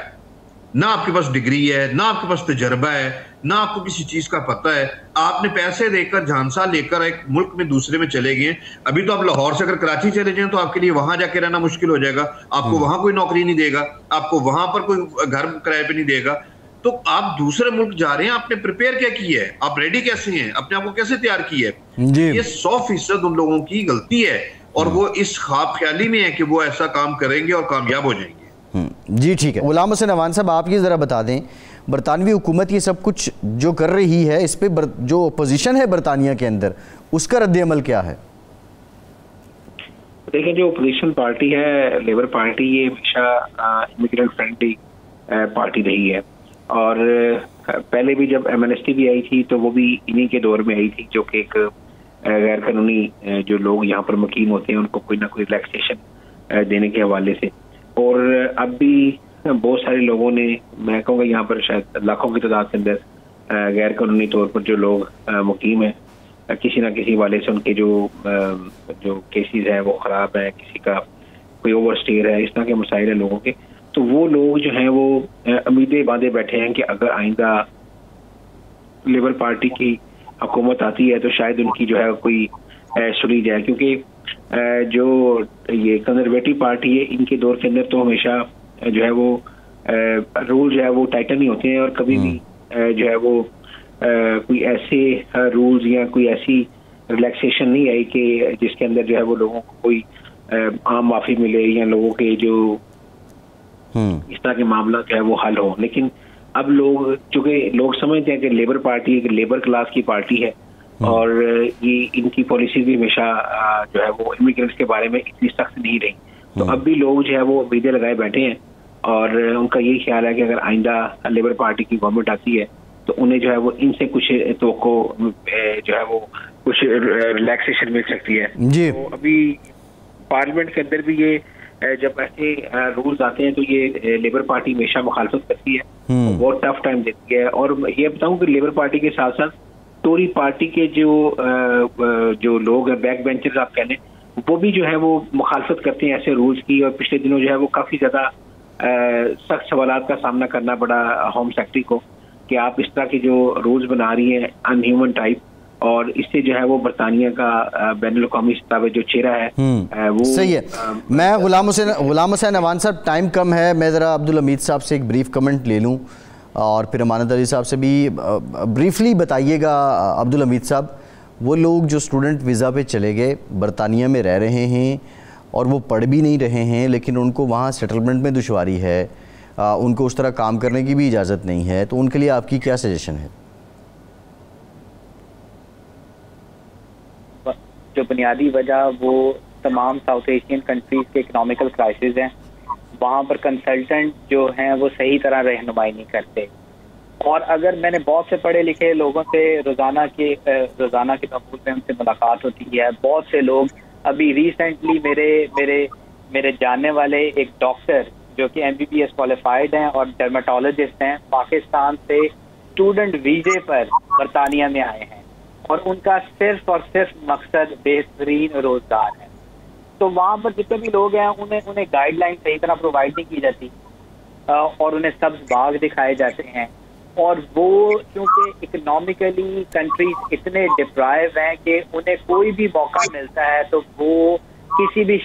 ना आपके पास डिग्री है, ना आपके पास तजर्बा है, ना आपको किसी चीज का पता है। आपने पैसे देकर झांसा लेकर एक मुल्क में दूसरे में चले गए। अभी तो आप लाहौर से अगर कराची चले जाएं तो आपके लिए वहां जाके रहना मुश्किल हो जाएगा। आपको वहां कोई नौकरी नहीं देगा, आपको वहां पर कोई घर किराए पे नहीं देगा। तो आप दूसरे मुल्क जा रहे हैं, आपने प्रिपेयर क्या किया है? आप रेडी कैसे हैं? अपने आप को कैसे तैयार किया है? ये 100% उन लोगों की गलती है और वो इस ख्वाब ख्याली में है कि वो ऐसा काम करेंगे और कामयाब हो जाएंगे। जी ठीक है। गुलाम हुसैन अवान साहब, आप ये ज़रा बता दें, बरतानवी हुकूमत ये सब कुछ जो कर रही है, इस पर जो अपोजिशन है बरतानिया के अंदर, उसका रद्द-ए-अमल क्या है? देखिए, जो अपोजिशन पार्टी है लेबर पार्टी, ये हमेशा इमिग्रेंट फ्रेंडली पार्टी रही है। और पहले भी जब एमनेस्टी भी आई थी तो वो भी इन्हीं के दौर में आई थी, जो कि एक गैर कानूनी जो लोग यहाँ पर मुकीम होते हैं उनको कोई ना कोई रिलैक्सेशन देने के हवाले से। और अब भी बहुत सारे लोगों ने, मैं कहूँगा यहाँ पर शायद लाखों की तादाद के अंदर गैर कानूनी तौर पर जो लोग मुकीम हैं, किसी ना किसी वाले से उनके जो केसेस हैं वो ख़राब है, किसी का कोई ओवर स्टेयर है, इस तरह के मसाइल हैं लोगों के। तो वो लोग जो हैं वो उम्मीदें बांधे बैठे हैं कि अगर आइंदा लेबर पार्टी की हुकूमत आती है तो शायद उनकी जो है कोई सुनी जाए। क्योंकि जो ये कंजर्वेटिव पार्टी है, इनके दौर के अंदर तो हमेशा जो है वो रूल जो है वो टाइटन ही होते हैं और कभी भी जो है वो कोई ऐसे रूल्स या कोई ऐसी रिलैक्सेशन नहीं आई कि जिसके अंदर जो है वो लोगों को कोई आम माफी मिले या लोगों के जो इस तरह के मामला जो है वो हल हो। लेकिन अब लोग, चूंकि लोग समझते हैं कि लेबर पार्टी एक लेबर क्लास की पार्टी है और ये इनकी पॉलिसी भी हमेशा जो है वो इमिग्रेंट्स के बारे में इतनी सख्त नहीं रही, तो अब भी लोग जो है वो उम्मीदें लगाए बैठे हैं और उनका यही ख्याल है कि अगर आइंदा लेबर पार्टी की गवर्नमेंट आती है तो उन्हें जो है वो इनसे कुछ जो है वो कुछ रिलैक्सेशन मिल सकती है। तो अभी पार्लियामेंट के अंदर भी ये जब ऐसे रूल्स आते हैं तो ये लेबर पार्टी हमेशा मुखालफत करती है, बहुत टफ टाइम देती है। और ये बताऊं कि लेबर पार्टी के साथ साथ टोरी पार्टी के जो लोग हैं, बैक बेंचर्स आप कह लें, वो भी जो है वो मुखालफत करते हैं ऐसे रूल्स की। और पिछले दिनों जो है वो काफी ज्यादा सख्त सवालात का सामना करना पड़ा होम सेक्रेटरी को कि आप इस तरह के जो रूल्स बना रही हैं अनह्यूमन टाइप, और इससे जो है वो बरतानिया का बैनुल अक़वामी सतह पे जो चेहरा है वो सही है। मैं गुलाम हुसैन अवान साहब, टाइम कम है, मैं ज़रा अब्दुल हमीद साहब से एक ब्रीफ कमेंट ले लूँ और फिर अमानत अली साहब से भी ब्रीफली बताइएगा। अब्दुल हमीद साहब, वो लोग जो स्टूडेंट वीज़ा पे चले गए, बरतानिया में रह रहे हैं और वो पढ़ भी नहीं रहे हैं, लेकिन उनको वहाँ सेटलमेंट में दुश्वारी है, उनको उस तरह काम करने की भी इजाज़त नहीं है, तो उनके लिए आपकी क्या सजेशन है? जो बुनियादी वजह वो तमाम साउथ एशियन कंट्रीज के इकोनॉमिकल क्राइसिस हैं। वहाँ पर कंसल्टेंट जो हैं वो सही तरह रहनुमाई नहीं करते। और अगर मैंने बहुत से पढ़े लिखे लोगों से रोज़ाना के मामूल में उनसे मुलाकात होती है, बहुत से लोग अभी रिसेंटली मेरे जानने वाले एक डॉक्टर जो कि MBBS क्वालिफाइड हैं और डर्मेटोलॉजिस्ट हैं, पाकिस्तान से स्टूडेंट वीजे पर बरतानिया में आए हैं और उनका सिर्फ और सिर्फ मकसद बेहतरीन रोजगार है। तो वहाँ पर जितने भी लोग हैं उन्हें गाइडलाइन सही तरह प्रोवाइड नहीं की जाती और उन्हें सब्ज बाग दिखाए जाते हैं। और वो क्योंकि इकोनॉमिकली कंट्रीज इतने डिप्राइव हैं कि उन्हें कोई भी मौका मिलता है तो वो किसी भी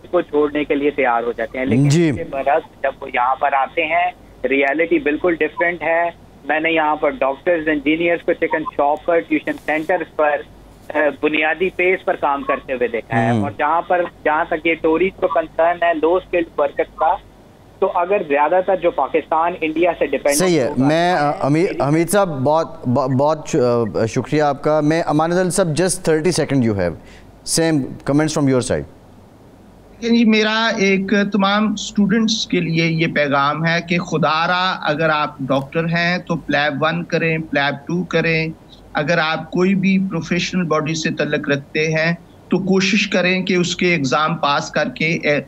को छोड़ने के लिए तैयार हो जाते हैं। लेकिन इसके बरक्स जब वो यहाँ पर आते हैं रियलिटी बिल्कुल डिफरेंट है। मैंने यहाँ पर डॉक्टर्स, इंजीनियर्स को चिकन शॉप पर, ट्यूशन सेंटर्स पर बुनियादी पेस पर काम करते हुए देखा है। और जहाँ तक ये टोरीज को कंसर्न है लो स्किल्ड वर्कर्स का, तो अगर ज्यादातर जो पाकिस्तान इंडिया से डिपेंड सही है। मैं हमीद साहब बहुत शुक्रिया आपका। मैं अमानत अली साहब just 30 second you have, same comments from your side. जी, मेरा एक तमाम स्टूडेंट्स के लिए ये पैगाम है कि खुदारा अगर आप डॉक्टर हैं तो प्लैब 1 करें, प्लैब 2 करें। अगर आप कोई भी प्रोफेशनल बॉडी से तल्लुक़ रखते हैं तो कोशिश करें कि उसके एग्ज़ाम पास करके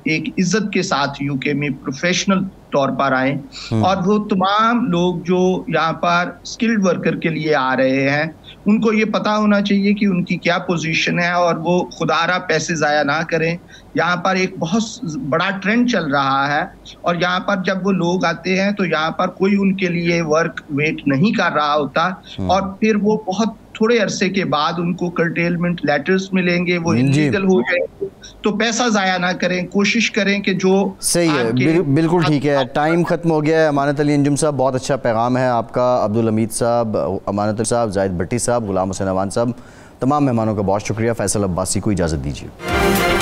एक इज़्ज़त के साथ यूके में प्रोफेशनल तौर पर आएँ। और वो तमाम लोग जो यहाँ पर स्किल्ड वर्कर के लिए आ रहे हैं उनको ये पता होना चाहिए कि उनकी क्या पोजीशन है और वो खुदारा पैसे ज़ाया ना करें। यहाँ पर एक बहुत बड़ा ट्रेंड चल रहा है और यहाँ पर जब वो लोग आते हैं तो यहाँ पर कोई उनके लिए वर्क वेट नहीं कर रहा होता और फिर वो बहुत थोड़े अरसे के बाद उनको कर्टेलमेंट लेटर्स मिलेंगे, वो इलीगल हो जाएंगे। तो पैसा ज़ाया ना करें, कोशिश करें कि जो सही है। बिल्कुल ठीक है, टाइम ख़त्म हो गया है। अमानत अली अंजुम साहब बहुत अच्छा पैगाम है आपका। अब्दुल हमीद साहब, अमानत अली साहब, जाहिद भट्टी साहब, गुलाम हुसैन अवान साहब, तमाम मेहमानों का बहुत शुक्रिया। फैसल अब्बासी को इजाज़त दीजिए।